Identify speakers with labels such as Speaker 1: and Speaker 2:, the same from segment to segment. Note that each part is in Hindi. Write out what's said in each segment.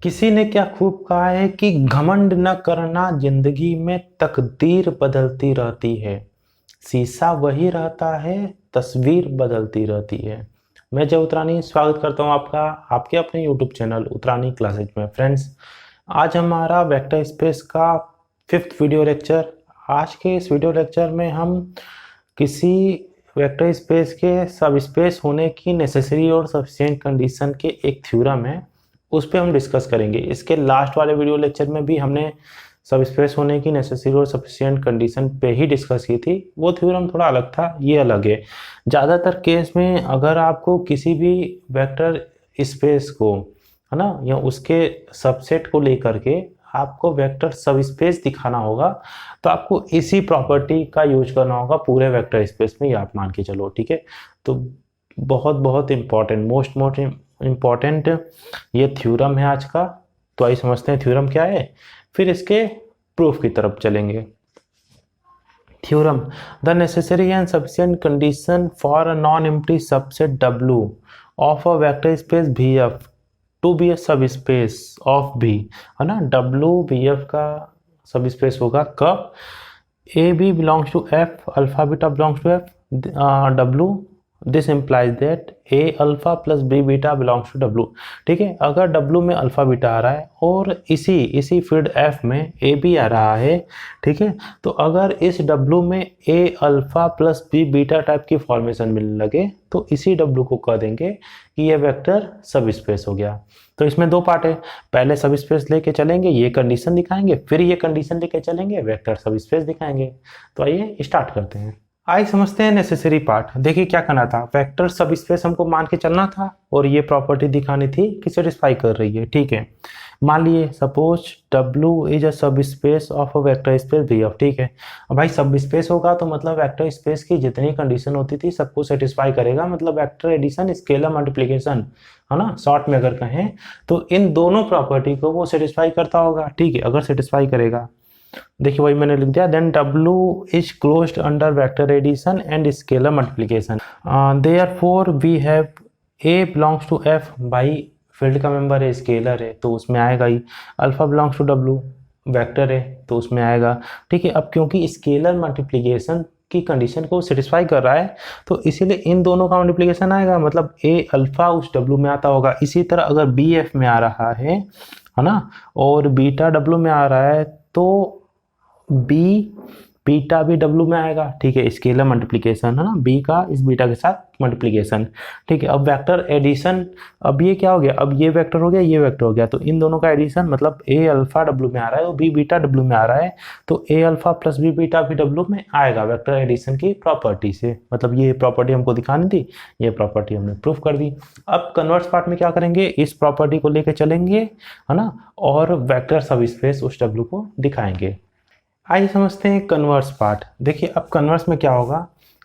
Speaker 1: किसी ने क्या खूब कहा है कि घमंड न करना, जिंदगी में तकदीर बदलती रहती है। शीशा वही रहता है, तस्वीर बदलती रहती है। मैं जय उत्तरानी स्वागत करता हूं आपका आपके अपने YouTube चैनल उत्तरानी क्लासेज में। फ्रेंड्स, आज हमारा वेक्टर स्पेस का 5th वीडियो लेक्चर। आज के इस वीडियो लेक्चर में हम किसी वेक्टर स्पेस के सब स्पेस होने की नेसेसरी और सफिशिएंट कंडीशन के एक थ्योरम है, उस पर हम डिस्कस करेंगे। इसके लास्ट वाले वीडियो लेक्चर में भी हमने सब स्पेस होने की नेसेसरी और सफिशिएंट कंडीशन पे ही डिस्कस की थी। वो थ्योरम थोड़ा अलग था, ये अलग है। ज़्यादातर केस में अगर आपको किसी भी वेक्टर स्पेस को, है ना, या उसके सबसेट को लेकर के आपको वेक्टर सब स्पेस दिखाना होगा, तो आपको इसी प्रॉपर्टी का यूज करना होगा पूरे वेक्टर स्पेस में, ये आप मान के चलो। ठीक है, तो बहुत बहुत इम्पॉर्टेंट, मोस्ट इम्पॉर्टेंट ये थ्योरम है आज का। तो आइए समझते हैं थ्योरम क्या है, फिर इसके प्रूफ की तरफ चलेंगे। Theorem: the necessary and sufficient condition for a non empty subset W of a vector space VF to be a subspace of V, है ना। W VF का सब स्पेस होगा कब? AB belongs to F, alpha beta belongs to F, W, this implies that A alpha plus B beta belongs to W। ठीक है, अगर W में अल्फा बीटा आ रहा है और इसी फील्ड F में A भी आ रहा है, ठीक है, तो अगर इस W में A alpha plus B beta type की फॉर्मेशन मिलने लगे तो इसी W को कह देंगे कि ये वेक्टर सब स्पेस हो गया। तो इसमें दो पार्ट है, पहले सब स्पेस लेके चलेंगे, ये कंडीशन दिखाएंगे, फिर ये कंडीशन लेके चलेंगे, वेक्टर सब स्पेस दिखाएंगे। तो आइए स्टार्ट करते हैं। आइए समझते हैं नेसेसरी पार्ट। देखिए क्या करना था, वेक्टर सब स्पेस हमको मान के चलना था और ये प्रॉपर्टी दिखानी थी कि सेटिस्फाई कर रही है। ठीक है, मान लिए suppose W is a subspace of a vector space VF। ठीक है, अब भाई सब स्पेस होगा तो मतलब वेक्टर स्पेस की जितनी कंडीशन होती थी सबको सेटिस्फाई करेगा, मतलब वेक्टर एडिशन स्केलर मल्टीप्लिकेशन, है ना, शॉर्ट में अगर कहें तो इन दोनों प्रॉपर्टी को वो सेटिस्फाई करता होगा। ठीक है, अगर सेटिस्फाई करेगा, देखिए वही मैंने लिख दिया, then W is closed under vector addition and scalar multiplication, therefore we have A belongs to F। भाई फील्ड का मेंबर है, स्केलर है, तो उसमें आएगा ही। Alpha belongs to W, vector है, तो उसमें आएगा। ठीक है, अब क्योंकि स्केलर मल्टीप्लिकेशन की कंडीशन को सेटिस्फाई कर रहा है तो इसीलिए इन दोनों का मल्टीप्लिकेशन आएगा, मतलब A अल्फा उस W में आता होगा। इसी तरह अगर B F में आ रहा है ना, और बीटा W में आ रहा है तो बी बीटा भी W में आएगा। ठीक है, स्केलर मल्टीप्लिकेशन है ना, B का इस बीटा के साथ मल्टीप्लिकेशन। ठीक है, अब वेक्टर एडिशन, अब ये क्या हो गया, अब ये वेक्टर हो गया, ये वेक्टर हो गया, तो इन दोनों का एडिशन मतलब A अल्फा W में आ रहा है और B बीटा W में आ रहा है, तो A alpha plus B beta भी W में आएगा वेक्टर एडिशन की प्रॉपर्टी से। मतलब ये प्रॉपर्टी हमको दिखानी थी, ये प्रॉपर्टी हमने प्रूफ कर दी। अब कन्वर्स पार्ट में क्या करेंगे, इस प्रॉपर्टी को लेके चलेंगे, है ना, और वेक्टर सब स्पेस उस W को दिखाएंगे। आइए समझते हैं कन्वर्स पार्ट। देखिए अब कन्वर्स में क्या होगा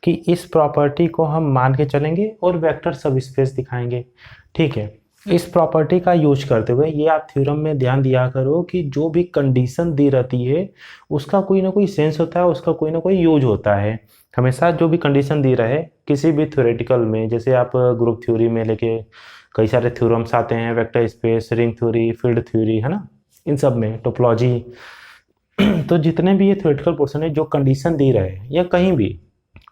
Speaker 1: कि इस प्रॉपर्टी को हम मान के चलेंगे और वेक्टर सब स्पेस दिखाएंगे। ठीक है, इस प्रॉपर्टी का यूज करते हुए ये आप थ्योरम में ध्यान दिया करो कि जो भी कंडीशन दी रहती है उसका कोई ना कोई सेंस होता है, उसका कोई ना कोई यूज होता है। हमेशा जो भी कंडीशन दी रहे किसी भी थ्योरेटिकल में, जैसे आप ग्रुप थ्योरी में लेके कई सारे थ्योरम्स आते हैं, vector space, ring theory, field theory, है ना, इन सब में टोपोलॉजी, तो जितने भी ये थ्योरेटिकल पोर्शन है, जो कंडीशन दी रहे हैं या कहीं भी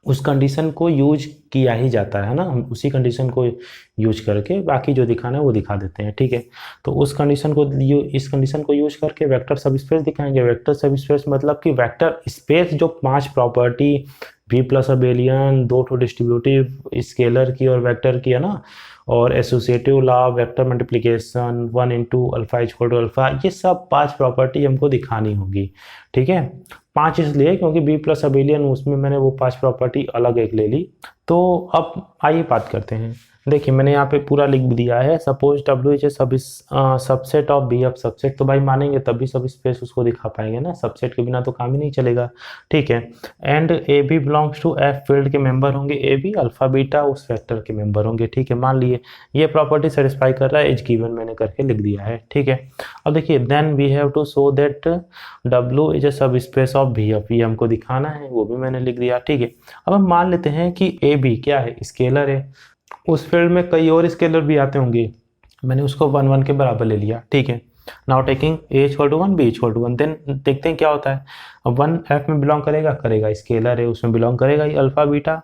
Speaker 1: उस कंडीशन को यूज किया ही जाता है ना, हम उसी कंडीशन को यूज करके बाकी जो दिखाना है वो दिखा देते हैं। ठीक है, तो उस कंडीशन को इस कंडीशन को यूज करके वेक्टर सब स्पेस दिखाएंगे। वेक्टर सब स्पेस मतलब कि वेक्टर स्पेस जो 5 प्रॉपर्टी V प्लस अबेलियन, 2 ठो डिस्ट्रीब्यूटिव स्केलर की और वेक्टर की, है ना, और associative law, vector multiplication, 1 into alpha equal to alpha, ये सब 5 प्रॉपर्टी हमको दिखानी होगी। ठीक है, 5 इसलिए क्योंकि बी प्लस अबेलियन उसमें मैंने वो 5 प्रॉपर्टी अलग एक ले ली। तो अब आइए बात करते हैं। देखिए मैंने यहाँ पे पूरा लिख दिया है, suppose W is a subset of B of subset, तो भाई मानेंगे तभी सब स्पेस उसको दिखा पाएंगे ना, सबसेट के बिना तो काम ही नहीं चलेगा। ठीक है, and A B belongs to F, field के मेंबर होंगे ए बी, अल्फा बीटा उस वेक्टर के मेंबर होंगे। ठीक है, मान लिए ये प्रॉपर्टी सेटिस्फाई कर रहा है, इज गिवन मैंने करके लिख दिया है। ठीक है, अब देखिए then we have to show that W is a subspace of V of, ये हमको दिखाना है, वो भी मैंने लिख दिया। ठीक है, अब हम मान लेते हैं कि ए बी क्या है, स्केलर है, उस फील्ड में कई और स्केलर भी आते होंगे, मैंने उसको 1 1 के बराबर ले लिया। ठीक है, now taking A equal to 1 B equal to 1, then देखते हैं क्या होता है। अब 1 एफ में बिलोंग करेगा, स्केलर है उसमें बिलोंग करेगा ये अल्फा बीटा,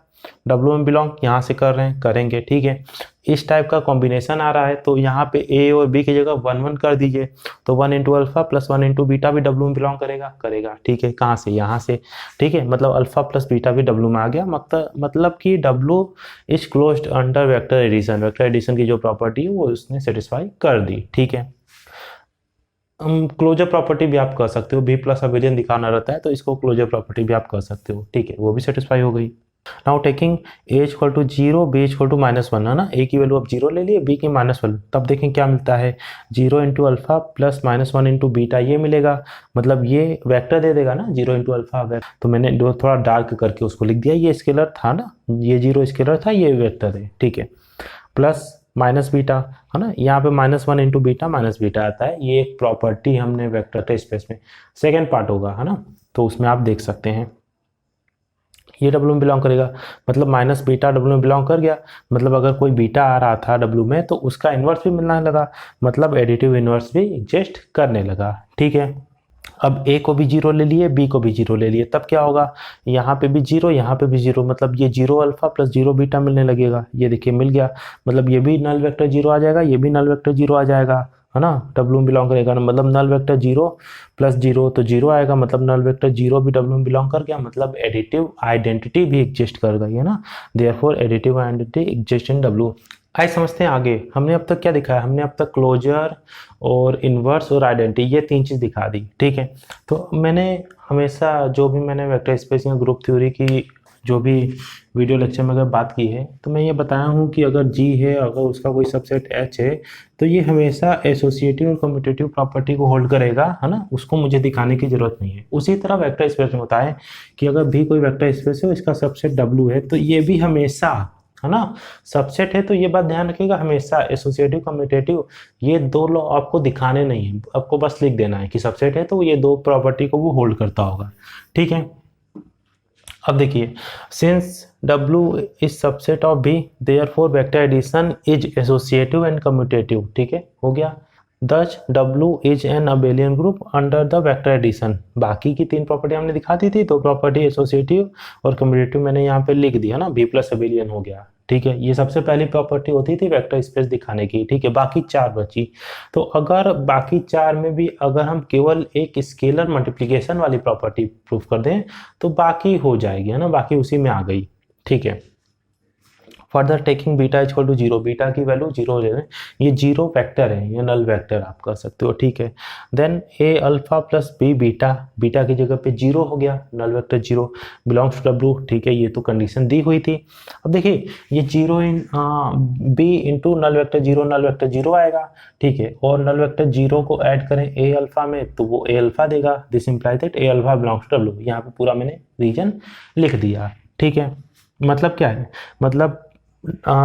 Speaker 1: डब्ल्यू में बिलोंग यहाँ से कर रहे हैं, करेंगे, ठीक है। इस टाइप का कॉम्बिनेशन आ रहा है तो यहाँ पे ए और बी की जगह 1 1 कर दीजिए, तो 1 into alpha plus 1 into beta भी डब्ल्यू में बिलोंग करेगा, ठीक है। कहाँ से? यहाँ से, ठीक है। मतलब अल्फा प्लस बीटा भी डब्ल्यू में आ गया, मतलब कि W is closed under vector addition की जो प्रॉपर्टी है वो उसने सेटिस्फाई कर दी, ठीक है। क्लोजर प्रॉपर्टी भी आप कर सकते हो, बी प्लस अबेलियन दिखाना रहता है तो इसको क्लोजर प्रॉपर्टी भी आप कर सकते हो, ठीक है, वो भी सेटिस्फाई हो गई। Now taking A equal to 0 b equal to -1 है ना, ए की वैल्यू अब 0 ले लिए, बी की -1, तब देखें क्या मिलता है, 0 into alpha plus -1 into beta ये मिलेगा, मतलब ये वेक्टर दे देगा ना 0 इंटू अल्फा, तो मैंने थोड़ा डार्क करके उसको लिख दिया, ये स्केलर था ना, ये 0 स्केलर था, ये वेक्टर है, ठीक है, प्लस माइनस बीटा है ना, यहाँ पे -1 इंटू बीटा माइनस बीटा आता है, ये एक प्रॉपर्टी हमने वेक्टर स्पेस में सेकेंड पार्ट होगा है ना, तो उसमें आप देख सकते हैं ये डब्ल्यू में बिलोंग करेगा, मतलब माइनस बीटा डब्ल्यू में बिलोंग कर गया, मतलब अगर कोई बीटा आ रहा था डब्ल्यू में तो उसका इन्वर्स भी मिलने लगा, मतलब एडिटिव इन्वर्स भी एग्जिस्ट करने लगा, ठीक है। अब ए को भी 0 ले लिए, बी को भी 0 ले लिए, तब क्या होगा, यहाँ पे भी 0 यहाँ पे भी 0, मतलब ये 0 अल्फा प्लस 0 बीटा मिलने लगेगा, ये देखिए मिल गया, मतलब ये भी नल वेक्टर 0 आ जाएगा, ये भी नल वेक्टर 0 आ जाएगा है ना, डब्ल्यू में बिलोंग करेगा ना, मतलब नल वेक्टर 0 प्लस 0 तो 0 आएगा, मतलब नल वेक्टर 0 भी डब्ल्यू में बिलोंग कर गया, मतलब एडिटिव आइडेंटिटी भी एग्जिस्ट कर गई है ना, therefore additive identity exist in W. आइए समझते हैं आगे, हमने अब तक क्या दिखाया, हमने अब तक क्लोजर और इन्वर्स और आइडेंटिटी ये 3 चीज़ दिखा दी, ठीक है। तो मैंने हमेशा जो भी मैंने वेक्टर स्पेस या ग्रुप थ्योरी की जो भी वीडियो लेक्चर में अगर बात की है तो मैं ये बताया हूँ कि अगर G है, अगर उसका कोई सबसेट H है तो ये हमेशा एसोसिएटिव और कम्यूटेटिव प्रॉपर्टी को होल्ड करेगा है ना, उसको मुझे दिखाने की जरूरत नहीं है। उसी तरह वेक्टर स्पेस में होता है कि अगर भी कोई वेक्टर स्पेस है इसका सबसेट W है तो ये भी हमेशा है ना सबसेट है, तो ये बात ध्यान रखिएगा, हमेशा एसोसिएटिव कम्यूटेटिव ये दो लॉ आपको दिखाने नहीं है, आपको बस लिख देना है कि सबसेट है तो ये दो प्रॉपर्टी को वो होल्ड करता होगा, ठीक है। अब देखिए, since W is subset of B therefore vector addition is associative and commutative, ठीक है, हो गया। Thus W is an abelian group under the vector addition. बाकी की 3 प्रॉपर्टी हमने दिखा दी थी, 2 प्रॉपर्टी एसोसिएटिव और कम्यूटेटिव मैंने यहाँ पे लिख दिया ना, B प्लस अबेलियन हो गया, ठीक है। ये सबसे पहली प्रॉपर्टी होती थी वेक्टर स्पेस दिखाने की, ठीक है। बाकी 4 बची, तो अगर बाकी 4 में भी अगर हम केवल एक स्केलर मल्टीप्लिकेशन वाली प्रॉपर्टी प्रूफ कर दें तो बाकी हो जाएगी है ना, बाकी उसी में आ गई, ठीक है। Further taking beta equal to 0, beta की वैल्यू 0 ले लें, ये 0 वेक्टर है, ये नल वेक्टर आप कर सकते हो, ठीक है। Then A alpha plus B beta, beta की जगह पे 0 हो गया, null vector 0 belongs to W, ठीक है, ये तो कंडीशन दी हुई थी। अब देखिए ये 0 in B into null vector 0, null vector 0 आएगा, ठीक है, और नल वेक्टर 0 को ऐड करें ए अल्फा में तो वो ए अल्फा देगा, this implies that a alpha belongs to W। यहाँ पे पूरा मैंने रीजन लिख दिया, ठीक है। मतलब क्या है, मतलब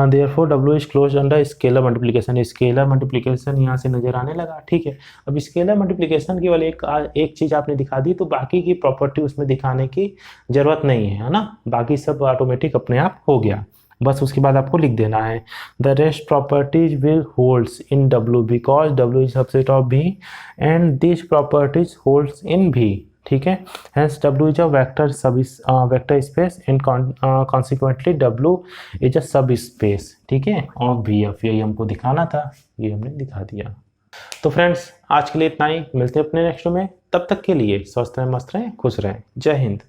Speaker 1: therefore W is closed under scalar multiplication, scalar multiplication यहाँ से नजर आने लगा, ठीक है। अब स्केलर मल्टीप्लिकेशन केवल एक चीज आपने दिखा दी तो बाकी की प्रॉपर्टी उसमें दिखाने की जरूरत नहीं है ना, बाकी सब ऑटोमेटिक अपने आप हो गया, बस उसके बाद आपको लिख देना है the rest properties will holds in W because W is subset of B and this properties holds in V, ठीक है। Hence W is a vector space and consequently W is a सब स्पेस, ठीक है, ऑफ VF, यही हमको दिखाना था, ये हमने दिखा दिया। तो फ्रेंड्स आज के लिए इतना ही, मिलते हैं अपने नेक्स्ट में, तब तक के लिए स्वस्थ रहें, मस्त रहें, खुश रहें, जय हिंद।